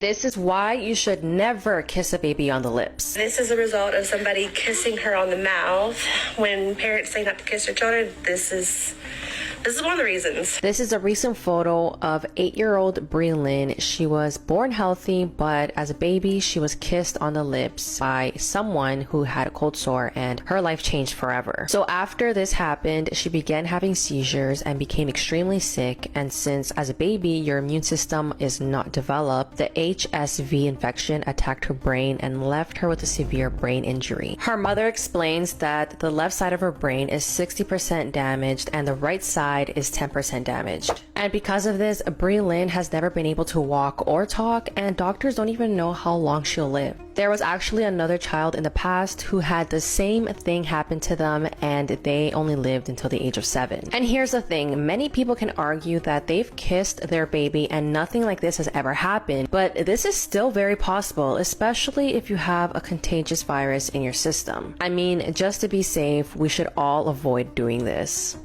This is why you should never kiss a baby on the lips. This is a result of somebody kissing her on the mouth. When parents say not to kiss their children, this is one of the reasons. This is a recent photo of 8-year-old Brie Lynn. She was born healthy, but as a baby, she was kissed on the lips by someone who had a cold sore, and her life changed forever. So after this happened, she began having seizures and became extremely sick. And since as a baby, your immune system is not developed, the HSV infection attacked her brain and left her with a severe brain injury. Her mother explains that the left side of her brain is 60% damaged and the right side is 10% damaged. And because of this, Brie Lynn has never been able to walk or talk, and doctors don't even know how long she'll live. There was actually another child in the past who had the same thing happen to them, and they only lived until the age of 7. And here's the thing, many people can argue that they've kissed their baby and nothing like this has ever happened, but this is still very possible, especially if you have a contagious virus in your system. I mean, just to be safe, we should all avoid doing this.